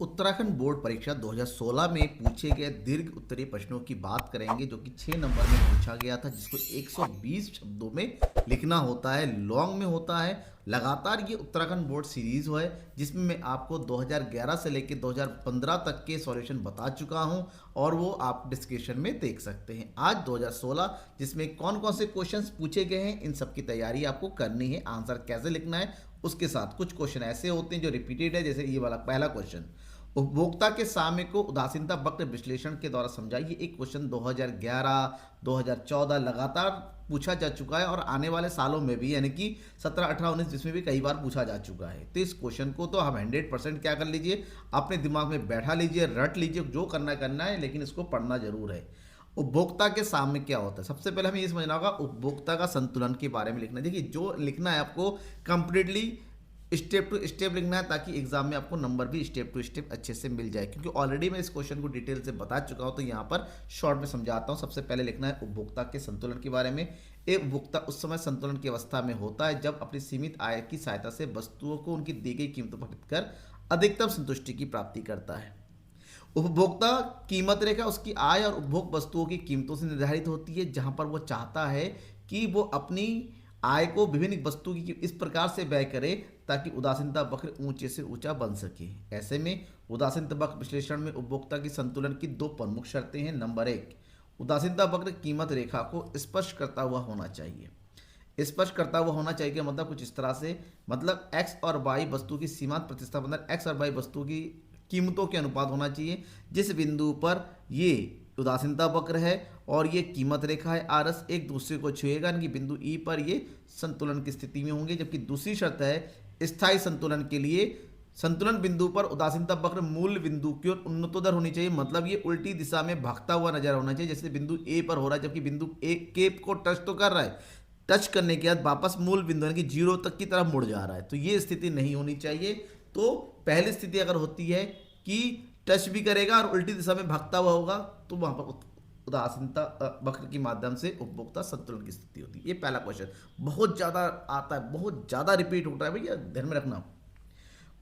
Uttarakhand board परीक्षा 2016 में पूछे गए दीर्घ उत्तरीय प्रश्नों की बात करेंगे जो कि 6 नंबर में पूछा गया था, जिसको 120 शब्दों में लिखना होता है, लॉन्ग में होता है। लगातार ये उत्तराखंड बोर्ड सीरीज है जिसमें मैं आपको 2011 से लेकर 2015 तक के सॉल्यूशन बता चुका हूं और वो आप डिस्क्रिप्शन में देख सकते हैं। आज 2016 जिसमें कौन कौन से क्वेश्चंस पूछे गए हैं, इन सब की तैयारी आपको करनी है। आंसर कैसे लिखना है उसके साथ कुछ क्वेश्चन ऐसे होते हैं जो रिपीटेड है, जैसे ये वाला पहला क्वेश्चन, उपभोक्ता के साम्य को उदासीनता वक्र विश्लेषण के द्वारा समझाइए। एक क्वेश्चन 2011, 2014 लगातार पूछा जा चुका है और आने वाले सालों में भी, यानी कि 17, 18, 19, 20 में भी कई बार पूछा जा चुका है। तो इस क्वेश्चन को तो हम 100% क्या कर लीजिए, अपने दिमाग में बैठा लीजिए, रट लीजिए, जो करना है, लेकिन इसको पढ़ना जरूर है। उपभोक्ता के साम्य क्या होता है, सबसे पहले हमें ये समझना होगा उपभोक्ता का संतुलन के बारे में लिखना है। देखिए, जो लिखना है आपको कंप्लीटली स्टेप टू स्टेप लिखना है ताकि एग्जाम में आपको नंबर भी स्टेप टू स्टेप अच्छे से मिल जाए, क्योंकि ऑलरेडी मैं इस क्वेश्चन को डिटेल से बता चुका हूं। तो यहाँ पर शॉर्ट में समझाता हूं। सबसे पहले लिखना है उपभोक्ता के संतुलन के बारे में। एक उपभोक्ता उस समय संतुलन की अवस्था में होता है जब अपनी सीमित आय की सहायता से वस्तुओं को उनकी दी गई कीमतों पर खरीदकर अधिकतम संतुष्टि की प्राप्ति करता है। उपभोक्ता कीमत रेखा उसकी आय और उपभोग वस्तुओं की कीमतों से निर्धारित होती है, जहां पर वो चाहता है कि वो अपनी आय को विभिन्न वस्तु की इस प्रकार से व्यय करे ताकि उदासीनता वक्र ऊंचे से ऊंचा बन सके। ऐसे में उदासीनता वक्र विश्लेषण में उपभोक्ता की संतुलन की दो प्रमुख शर्तें हैं। नंबर एक, उदासीनता वक्र कीमत रेखा को स्पर्श करता हुआ होना चाहिए। स्पर्श करता हुआ होना चाहिए का मतलब कुछ इस तरह से, मतलब एक्स और वाई वस्तु की सीमांत प्रतिस्थापन एक्स और वाई वस्तु की कीमतों के अनुपात होना चाहिए। जिस बिंदु पर ये उदासीनता वक्र है और ये कीमत रेखा है आर एस एक दूसरे को छुएगा, यानी कि बिंदु ई पर ये संतुलन की स्थिति में होंगे। जबकि दूसरी शर्त है स्थायी संतुलन के लिए, संतुलन बिंदु पर उदासीनता वक्र मूल बिंदु की ओर उन्नतोदर होनी चाहिए, मतलब ये उल्टी दिशा में भागता हुआ नजर होना चाहिए, जैसे बिंदु ए पर हो रहा है, जबकि बिंदु ए के को टच तो कर रहा है, टच करने के बाद वापस मूल बिंदु यानी कि जीरो तक की तरफ मुड़ जा रहा है। तो ये स्थिति नहीं होनी चाहिए। तो पहली स्थिति अगर होती है कि टच भी करेगा और उल्टी दिशा में भागता हुआ होगा, तो वहां पर उदासीनता वक्र के माध्यम से उपभोक्ता संतुलन की स्थिति होती है। ये पहला क्वेश्चन बहुत ज्यादा आता है, बहुत ज्यादा रिपीट होता है, भैया ध्यान में रखना।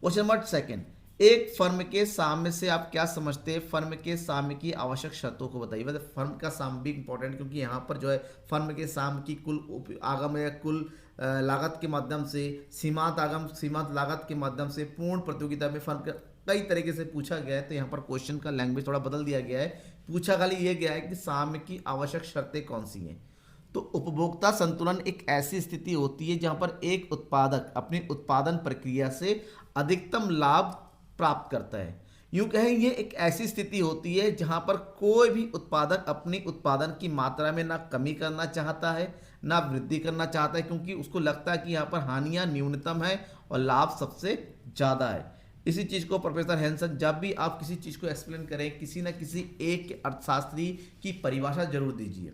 क्वेश्चन नंबर सेकंड, एक फर्म के साम्य से आप क्या समझते हैं? फर्म के साम्य की आवश्यक शर्तों को बताइए। मतलब फर्म का साम्य भी इंपॉर्टेंट, क्योंकि यहाँ पर जो है फर्म के साम्य की कुल आगम या कुल लागत के माध्यम से, सीमांत आगम सीमांत लागत के माध्यम से, पूर्ण प्रतियोगिता में फर्म का कई तरीके से पूछा गया है। तो यहाँ पर क्वेश्चन का लैंग्वेज थोड़ा बदल दिया गया है। पूछा खाली ये गया है कि साम्य की आवश्यक शर्तें कौन सी हैं। तो उपभोक्ता संतुलन एक ऐसी स्थिति होती है जहां पर एक उत्पादक अपनी उत्पादन प्रक्रिया से अधिकतम लाभ प्राप्त करता है। यूं कहें, ये एक ऐसी स्थिति होती है जहां पर कोई भी उत्पादक अपनी उत्पादन की मात्रा में ना कमी करना चाहता है ना वृद्धि करना चाहता है, क्योंकि उसको लगता है कि यहाँ पर हानियां न्यूनतम है और लाभ सबसे ज़्यादा है। इसी चीज़ को प्रोफेसर हैंसन, जब भी आप किसी चीज़ को एक्सप्लेन करें, किसी न किसी एक अर्थशास्त्री की परिभाषा जरूर दीजिए।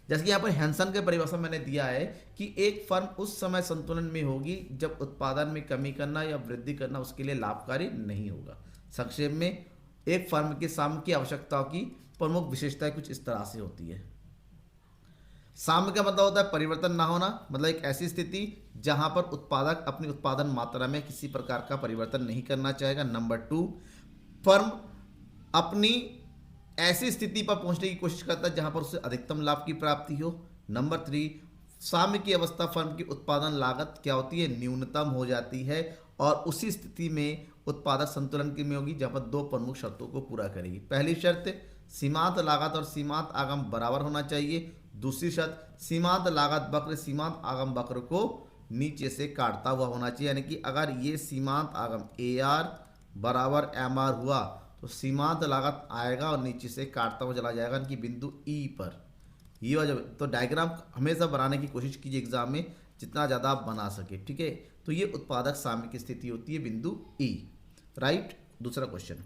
जैसे कि यहाँ पर हैंसन के परिभाषा मैंने दिया है कि एक फर्म उस समय संतुलन में होगी जब उत्पादन में कमी करना या वृद्धि करना उसके लिए लाभकारी नहीं होगा। संक्षेप में, एक फर्म के साम्य की आवश्यकताओं की प्रमुख विशेषताएं कुछ इस तरह से होती है। साम्य का मतलब होता है परिवर्तन ना होना, मतलब एक ऐसी स्थिति जहां पर उत्पादक अपनी उत्पादन मात्रा में किसी प्रकार का परिवर्तन नहीं करना चाहेगा। नंबर टू, फर्म अपनी ऐसी स्थिति पर पहुंचने की कोशिश करता है जहां पर उसे अधिकतम लाभ की प्राप्ति हो। नंबर थ्री, साम्य की अवस्था फर्म की उत्पादन लागत क्या होती है, न्यूनतम हो जाती है और उसी स्थिति में उत्पादक संतुलन की में होगी जहां पर दो प्रमुख शर्तों को पूरा करेगी। पहली शर्त, सीमांत लागत और सीमांत आगम बराबर होना चाहिए। दूसरी शर्त, सीमांत लागत वक्र सीमांत आगम वक्र को नीचे से काटता हुआ होना चाहिए, यानी कि अगर ये सीमांत आगम ए आर बराबर एम आर हुआ तो सीमांत लागत आएगा और नीचे से काटता हुआ चला जाएगा, यानी कि बिंदु ई पर। ये वजह, तो डायग्राम हमेशा बनाने की कोशिश कीजिए एग्जाम में, जितना ज़्यादा आप बना सके, ठीक है। तो ये उत्पादक साम्य की स्थिति होती है बिंदु ई, राइट। दूसरा क्वेश्चन,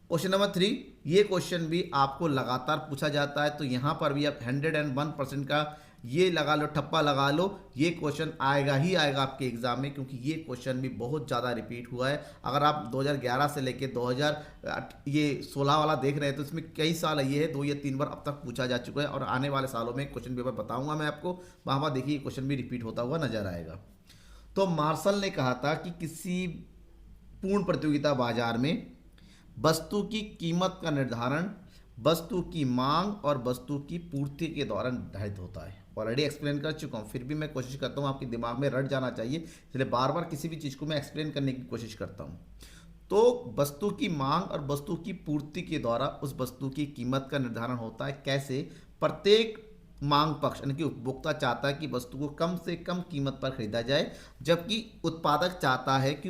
क्वेश्चन नंबर 3, ये क्वेश्चन भी आपको लगातार पूछा जाता है। तो यहाँ पर भी आप 101% का ये लगा लो, ठप्पा लगा लो, ये क्वेश्चन आएगा ही आएगा आपके एग्जाम में, क्योंकि ये क्वेश्चन भी बहुत ज़्यादा रिपीट हुआ है। अगर आप 2011 से लेके 2016 वाला देख रहे हैं तो इसमें कई साल ये है, 2 या 3 बार अब तक पूछा जा चुका है और आने वाले सालों में क्वेश्चन पेपर बताऊंगा मैं आपको, वहाँ पर देखिए क्वेश्चन भी रिपीट होता हुआ नजर आएगा। तो मार्शल ने कहा था कि किसी पूर्ण प्रतियोगिता बाजार में वस्तु की कीमत का निर्धारण वस्तु की मांग और वस्तु की पूर्ति के दौरान निर्धारित होता है। ऑलरेडी एक्सप्लेन कर चुका हूँ, फिर भी मैं कोशिश करता हूँ आपके दिमाग में रट जाना चाहिए, इसलिए बार बार किसी भी चीज़ को मैं एक्सप्लेन करने की कोशिश करता हूँ। तो वस्तु की मांग और वस्तु की पूर्ति के द्वारा उस वस्तु की कीमत का निर्धारण होता है। कैसे? प्रत्येक मांग पक्ष यानी कि उपभोक्ता चाहता है कि वस्तु को कम से कम कीमत पर खरीदा जाए, जबकि उत्पादक चाहता है कि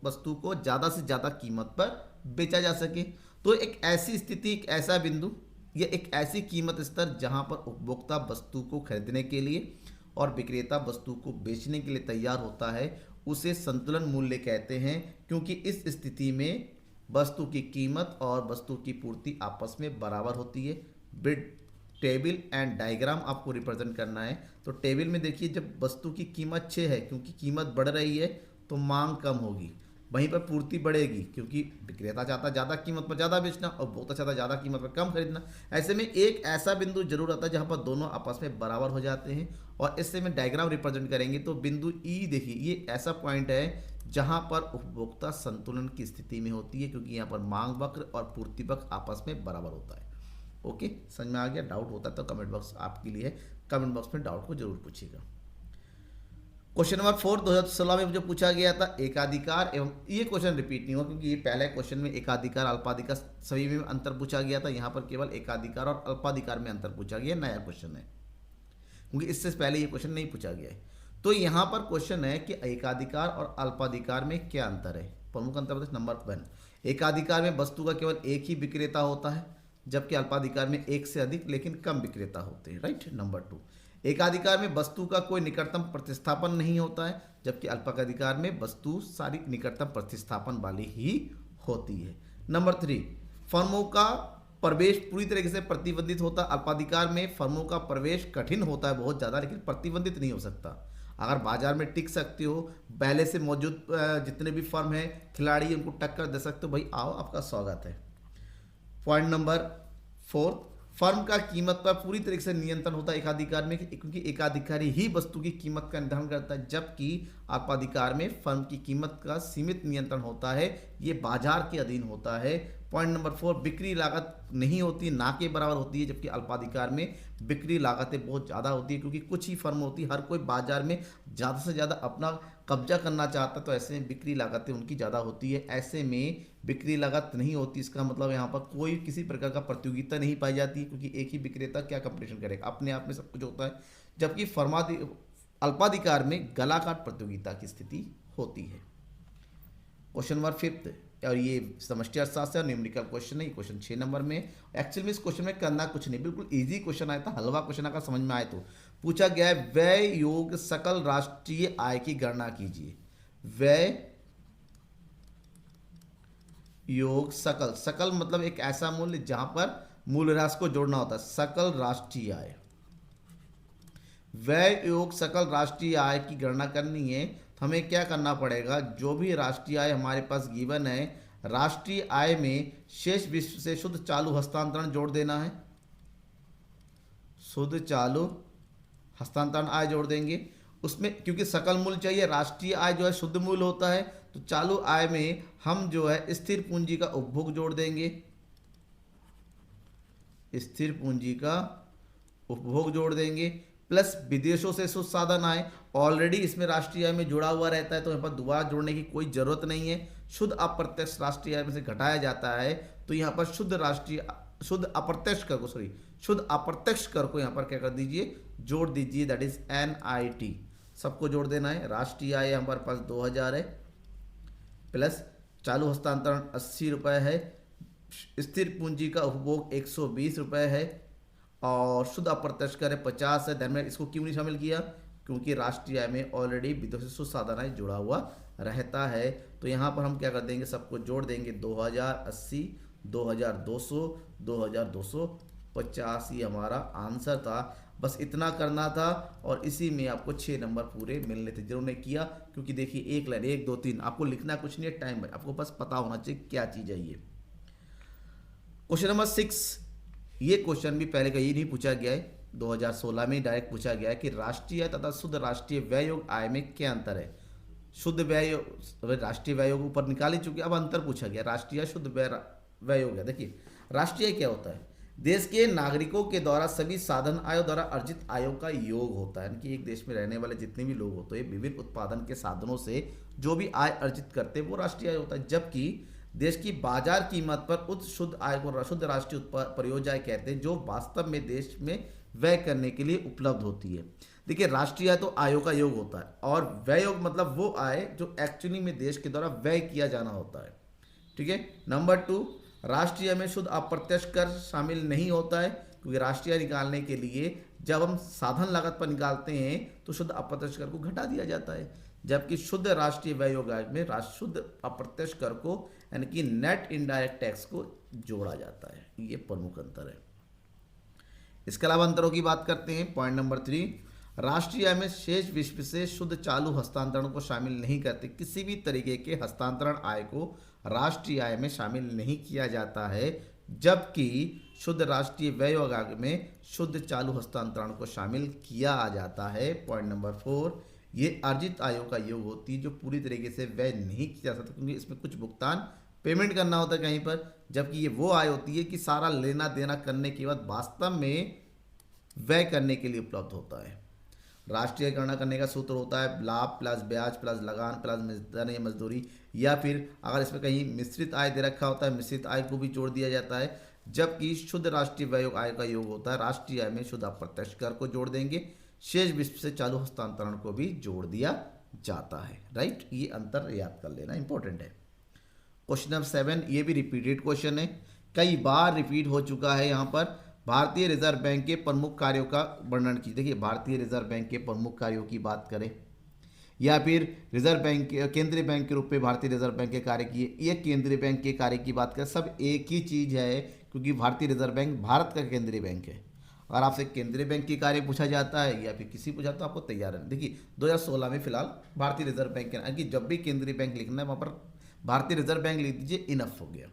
वस्तु को ज़्यादा से ज़्यादा कीमत पर बेचा जा सके। तो एक ऐसी स्थिति, एक ऐसा बिंदु या एक ऐसी कीमत स्तर जहां पर उपभोक्ता वस्तु को खरीदने के लिए और विक्रेता वस्तु को बेचने के लिए तैयार होता है, उसे संतुलन मूल्य कहते हैं। क्योंकि इस स्थिति में वस्तु की कीमत और वस्तु की पूर्ति आपस में बराबर होती है। बिड टेबल एंड डायग्राम आपको रिप्रेजेंट करना है। तो टेबल में देखिए, जब वस्तु की कीमत 6 है, क्योंकि कीमत बढ़ रही है तो मांग कम होगी, वहीं पर पूर्ति बढ़ेगी क्योंकि विक्रेता चाहता ज़्यादा कीमत पर ज़्यादा बेचना और उपभोक्ता चाहता ज़्यादा कीमत पर कम खरीदना। ऐसे में एक ऐसा बिंदु जरूर आता है जहाँ पर दोनों आपस में बराबर हो जाते हैं, और इससे में डायग्राम रिप्रेजेंट करेंगे तो बिंदु ई देखिए, ये ऐसा पॉइंट है जहाँ पर उपभोक्ता संतुलन की स्थिति में होती है, क्योंकि यहाँ पर मांग वक्र और पूर्ति वक्र आपस में बराबर होता है। ओके, समझ में आ गया? डाउट होता है तो कमेंट बॉक्स आपके लिए है, कमेंट बॉक्स में डाउट को जरूर पूछिएगा। क्वेश्चन नंबर 4 2016 में जो पूछा गया था, एकाधिकार एवं, ये क्वेश्चन रिपीट नहीं हुआ क्योंकि ये पहले क्वेश्चन में एकाधिकार अल्पाधिकार सभी में अंतर पूछा गया था। यहाँ पर केवल एकाधिकार और अल्पाधिकार में अंतर पूछा गया, नया क्वेश्चन है क्योंकि इससे पहले ये क्वेश्चन नहीं पूछा गया है। तो यहाँ पर क्वेश्चन है कि एकाधिकार और अल्पाधिकार में क्या अंतर है। प्रमुख अंतर बताइए। नंबर 1, एकाधिकार में वस्तु का केवल एक ही विक्रेता होता है, जबकि अल्पाधिकार में एक से अधिक लेकिन कम विक्रेता होते हैं। राइट। नंबर 2, एकाधिकार में वस्तु का कोई निकटतम प्रतिस्थापन नहीं होता है, जबकि अल्पाधिकार में वस्तु सारी निकटतम प्रतिस्थापन वाली ही होती है। नंबर 3, फर्मों का प्रवेश पूरी तरीके से प्रतिबंधित होता है। अल्पाधिकार में फर्मों का प्रवेश कठिन होता है बहुत ज़्यादा, लेकिन प्रतिबंधित नहीं हो सकता। अगर बाजार में टिक सकते हो, पहले से मौजूद जितने भी फर्म हैं, खिलाड़ी, उनको टक्कर दे सकते हो, भाई आओ, आपका स्वागत है। पॉइंट नंबर 4, फर्म का कीमत पर पूरी तरीके से नियंत्रण होता है एकाधिकार में, क्योंकि एकाधिकारी ही वस्तु की कीमत का निर्धारण करता है, जबकि अल्पाधिकार में फर्म की कीमत का सीमित नियंत्रण होता है, ये बाजार के अधीन होता है। पॉइंट नंबर 4, बिक्री लागत नहीं होती, ना के बराबर होती है, जबकि अल्पाधिकार में बिक्री लागतें बहुत ज़्यादा होती है, क्योंकि कुछ ही फर्म होती है, हर कोई बाजार में ज़्यादा से ज़्यादा अपना कब्जा करना चाहता है, तो ऐसे में बिक्री लागतें उनकी ज़्यादा होती है। ऐसे में बिक्री लागत नहीं होती, इसका मतलब यहाँ पर कोई किसी प्रकार का प्रतियोगिता नहीं पाई जाती, क्योंकि एक ही विक्रेता क्या कंपटीशन करेगा, अपने आप में सब कुछ होता है। जबकि अल्पाधिकार में गलाकाट प्रतियोगिता की स्थिति होती है। क्वेश्चन नंबर 5, और ये समष्टि अर्थशास्त्र और न्यूमेरिकल क्वेश्चन है, क्वेश्चन 6 नंबर में। एक्चुअल में इस क्वेश्चन में करना कुछ नहीं, बिल्कुल इजी क्वेश्चन आया था, हलवा क्वेश्चन अगर समझ में आए तो। पूछा गया है व्यय योग सकल राष्ट्रीय आय की गणना कीजिए। व्यय योग सकल, सकल मतलब एक ऐसा मूल्य जहां पर मूल्यह्रास को जोड़ना होता है, सकल राष्ट्रीय आय। व्यय योग सकल राष्ट्रीय आय की गणना करनी है तो हमें क्या करना पड़ेगा, जो भी राष्ट्रीय आय हमारे पास गिवन है, राष्ट्रीय आय में शेष विश्व से शुद्ध चालू हस्तांतरण जोड़ देना है। शुद्ध चालू हस्तांतरण आय जोड़ देंगे उसमें, क्योंकि सकल मूल्य चाहिए, राष्ट्रीय आय जो है शुद्ध मूल्य होता है, तो चालू आय में हम जो है स्थिर पूंजी का उपभोग जोड़ देंगे, स्थिर पूंजी का उपभोग जोड़ देंगे, प्लस विदेशों से शुद्ध साधन आय, ऑलरेडी इसमें राष्ट्रीय आय में जुड़ा हुआ रहता है, तो यहाँ पर दोबारा जोड़ने की कोई जरूरत नहीं है। शुद्ध अप्रत्यक्ष राष्ट्रीय आय में से घटाया जाता है, तो यहाँ पर शुद्ध अप्रत्यक्ष कर को शुद्ध अप्रत्यक्ष कर को यहाँ पर क्या कर दीजिए, जोड़ दीजिए, दैट इज NIT, सबको जोड़ देना है। राष्ट्रीय आय हमारे पास 2000 है, प्लस चालू हस्तांतरण 80 रुपये है, स्थिर पूंजी का उपभोग 120 रुपये है, और शुद्ध अप्रत्यक्ष कर 50 है। धन इसको क्यों नहीं शामिल किया, क्योंकि राष्ट्रीय आय में ऑलरेडी विदेशी शुद्ध साधन आय जुड़ा हुआ रहता है। तो यहाँ पर हम क्या कर देंगे, सबको जोड़ देंगे, 2080, 2200, 2250, ये हमारा आंसर था। बस इतना करना था और इसी में आपको 6 नंबर पूरे मिलने थे, जिन्होंने किया। क्योंकि देखिए एक लाइन 1 2 3 आपको लिखना कुछ नहीं है, टाइम है, आपको बस पता होना चाहिए क्या चीज़ है ये। क्वेश्चन नंबर 6, ये क्वेश्चन भी पहले कहीं नहीं पूछा गया है, 2016 में डायरेक्ट पूछा गया है कि राष्ट्रीय आय तथा शुद्ध राष्ट्रीय व्यय योग आय में क्या अंतर है। शुद्ध व्यय, राष्ट्रीय व्यय योग ऊपर निकाल ही चुके, अब अंतर पूछा गया, राष्ट्रीय शुद्ध व्यय व्यय हो गया। देखिए राष्ट्रीय आय क्या होता है, देश के नागरिकों के द्वारा सभी साधन आयों द्वारा अर्जित आयों का योग होता है, यानी कि एक देश में रहने वाले जितने भी लोग होते हैं विभिन्न उत्पादन के साधनों से जो भी आय अर्जित करते हैं वो राष्ट्रीय आय होता है। जबकि देश की बाजार कीमत पर उच्च शुद्ध आय को शुद्ध राष्ट्रीय प्रयोज्य आय कहते हैं, जो वास्तव में देश में व्यय करने के लिए उपलब्ध होती है। देखिए राष्ट्रीय आय तो आयों का योग होता है और व्यय योग मतलब वो आय जो एक्चुअली में देश के द्वारा व्यय किया जाना होता है। ठीक है। नंबर 2, राष्ट्रीय आय में शुद्ध अप्रत्यक्ष कर शामिल नहीं होता है, क्योंकि राष्ट्रीय आय निकालने के लिए जब हम साधन लागत पर निकालते हैं तो शुद्ध अप्रत्यक्ष कर को घटा दिया जाता है, जबकि शुद्ध राष्ट्रीय व्यय योग आय में शुद्ध अप्रत्यक्ष कर को यानी कि नेट इनडायरेक्ट टैक्स को जोड़ा जाता है। ये प्रमुख अंतर है। इसके अलावा अंतरों की बात करते हैं। पॉइंट नंबर 3, राष्ट्रीय आय में शेष विश्व से शुद्ध चालू हस्तांतरण को शामिल नहीं करते। किसी भी तरीके के हस्तांतरण आय को राष्ट्रीय आय में शामिल नहीं किया जाता है, जबकि शुद्ध राष्ट्रीय व्यय योग आय में शुद्ध चालू हस्तांतरण को शामिल किया जाता है। पॉइंट नंबर 4, ये अर्जित आयों का योग होती है जो पूरी तरीके से व्यय नहीं किया जा सकता, क्योंकि इसमें कुछ भुगतान पेमेंट करना होता है कहीं पर, जबकि ये वो आय होती है कि सारा लेना देना करने के बाद वास्तव में व्यय करने के लिए उपलब्ध होता है। राष्ट्रीय गणना करने का सूत्र होता है लाभ प्लस ब्याज प्लस लगान प्लस मजदूरी, या फिर अगर इसमें कहीं मिश्रित आय दे रखा होता है मिश्रित आय को भी जोड़ दिया जाता है। जबकि शुद्ध राष्ट्रीय व्यय आय का योग होता है राष्ट्रीय आय में शुद्ध अप्रत्यक्ष कर को जोड़ देंगे, शेष विश्व से चालू हस्तांतरण को भी जोड़ दिया जाता है। राइट, ये अंतर याद कर लेना इंपॉर्टेंट है। क्वेश्चन नंबर 7, ये भी रिपीटेड क्वेश्चन है, कई बार रिपीट हो चुका है। यहाँ पर भारतीय रिजर्व बैंक के प्रमुख कार्यों का वर्णन कीजिए। देखिए भारतीय रिजर्व बैंक के प्रमुख कार्यों की बात करें या फिर रिजर्व बैंक केंद्रीय बैंक के रूप में भारतीय रिजर्व बैंक के कार्य किए, ये केंद्रीय बैंक के कार्य की बात करें, सब एक ही चीज़ है, क्योंकि भारतीय रिजर्व बैंक भारत का केंद्रीय बैंक है। अगर आपसे केंद्रीय बैंक के कार्य पूछा जाता है या फिर किसी पूछा तो आपको तैयार है। देखिए 2016 में फिलहाल भारतीय रिजर्व बैंक के कि जब भी केंद्रीय बैंक लिखना है वहाँ पर भारतीय रिजर्व बैंक लिख दीजिए, इनफ हो गया।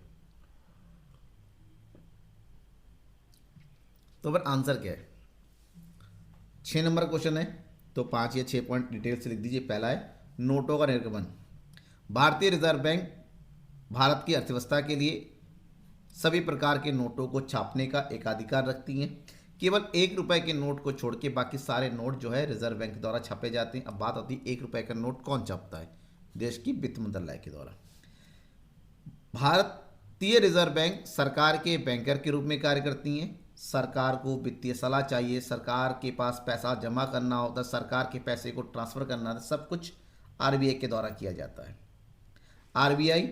तो फिर आंसर क्या है? 6 नंबर क्वेश्चन है, तो 5 या 6 पॉइंट डिटेल से लिख दीजिए। पहला है नोटों का निर्गमन। भारतीय रिजर्व बैंक भारत की अर्थव्यवस्था के लिए सभी प्रकार के नोटों को छापने का एकाधिकार रखती हैं। केवल 1 रुपए के नोट को छोड़ के बाकी सारे नोट जो है रिजर्व बैंक द्वारा छापे जाते हैं। अब बात आती है 1 रुपए का नोट कौन छापता है? देश की वित्त मंत्रालय के द्वारा। भारतीय रिजर्व बैंक सरकार के बैंकर के रूप में कार्य करती हैं। सरकार को वित्तीय सलाह चाहिए, सरकार के पास पैसा जमा करना होता है, सरकार के पैसे को ट्रांसफर करना होता है, सब कुछ आरबीआई के द्वारा किया जाता है। आरबीआई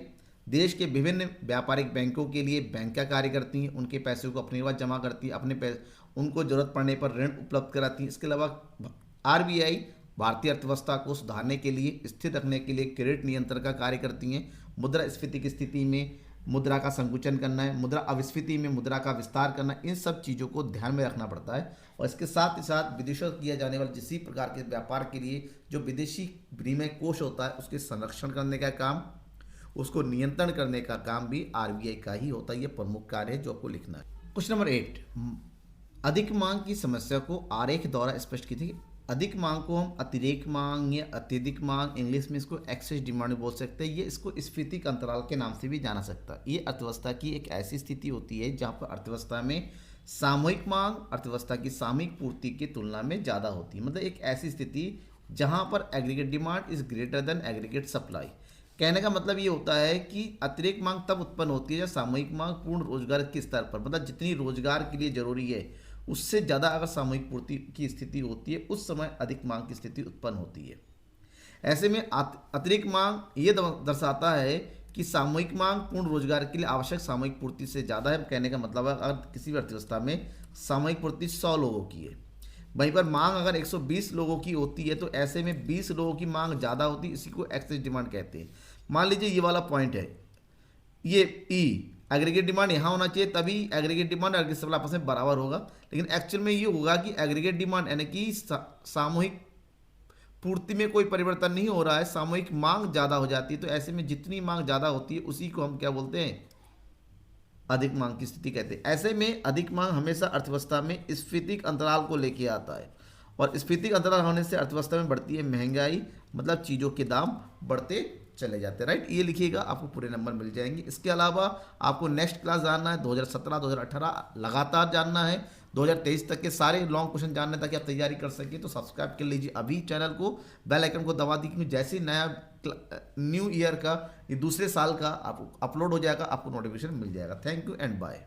देश के विभिन्न व्यापारिक बैंकों के लिए बैंक का कार्य करती हैं, उनके पैसे को अपने पास जमा करती है, उनको जरूरत पड़ने पर ऋण उपलब्ध कराती हैं। इसके अलावा आरबीआई भारतीय अर्थव्यवस्था को सुधारने के लिए, स्थिर रखने के लिए क्रेडिट नियंत्रण का कार्य करती हैं। मुद्रास्फीति की स्थिति में मुद्रा का संकुचन करना है, मुद्रा अविस्फीति में मुद्रा का विस्तार करना, इन सब चीज़ों को ध्यान में रखना पड़ता है। और इसके साथ ही साथ विदेशों से किया जाने वाले किसी प्रकार के व्यापार के लिए जो विदेशी विनिमय कोष होता है उसके संरक्षण करने का काम, उसको नियंत्रण करने का काम भी आरबीआई का ही होता है। ये प्रमुख कार्य है जो आपको लिखना है। क्वेश्चन नंबर 8, अधिक मांग की समस्या को आरेख द्वारा स्पष्ट कीजिए। अधिक मांग को हम अतिरेक मांग या अत्यधिक मांग, इंग्लिश में इसको एक्सेस डिमांड बोल सकते हैं। ये इसको स्फीतिक अंतराल के नाम से भी जाना सकता है। ये अर्थव्यवस्था की एक ऐसी स्थिति होती है जहाँ पर अर्थव्यवस्था में सामूहिक मांग अर्थव्यवस्था की सामूहिक पूर्ति की तुलना में ज़्यादा होती है। मतलब एक ऐसी स्थिति जहाँ पर aggregate demand is greater than aggregate supply. कहने का मतलब ये होता है कि अतिरिक्त मांग तब उत्पन्न होती है जब सामूहिक मांग पूर्ण रोजगार के स्तर पर, मतलब जितनी रोजगार के लिए जरूरी है उससे ज़्यादा अगर सामूहिक पूर्ति की स्थिति होती है, उस समय अधिक मांग की स्थिति उत्पन्न होती है। ऐसे में अतिरिक्त मांग ये दर्शाता है कि सामूहिक मांग पूर्ण रोजगार के लिए आवश्यक सामूहिक पूर्ति से ज़्यादा है। कहने का मतलब है अगर किसी भी अर्थव्यवस्था में सामूहिक पूर्ति 100 लोगों की है, वहीं पर मांग अगर 120 लोगों की होती है, तो ऐसे में 20 लोगों की मांग ज़्यादा होती है। इसी को एक्सेस डिमांड कहते हैं। मान लीजिए ये वाला पॉइंट है, ये ई एग्रीगेट डिमांड यहाँ होना चाहिए, तभी एग्रीगेट डिमांड और एग्रीगेट सप्लाई आपस में बराबर होगा। लेकिन एक्चुअल में ये होगा कि एग्रीगेट डिमांड यानी कि सामूहिक पूर्ति में कोई परिवर्तन नहीं हो रहा है, सामूहिक मांग ज़्यादा हो जाती है। तो ऐसे में जितनी मांग ज़्यादा होती है उसी को हम क्या बोलते हैं? अधिक मांग की स्थिति कहते हैं। ऐसे में अधिक मांग हमेशा अर्थव्यवस्था में स्फीतिक अंतराल को लेके आता है, और स्फीतिक अंतराल होने से अर्थव्यवस्था में बढ़ती है महंगाई, मतलब चीज़ों के दाम बढ़ते चले जाते हैं, राइट। ये लिखिएगा, आपको पूरे नंबर मिल जाएंगे। इसके अलावा आपको नेक्स्ट क्लास जानना है 2017 2018 लगातार जानना है, 2023 तक के सारे लॉन्ग क्वेश्चन जानने ताकि आप तैयारी कर सकें, तो सब्सक्राइब कर लीजिए अभी चैनल को, बेल आइकन को दबा दीजिए, जैसे ही नया न्यू ईयर का, ये दूसरे साल का आप अपलोड हो जाएगा, आपको नोटिफिकेशन मिल जाएगा। Thank you and bye.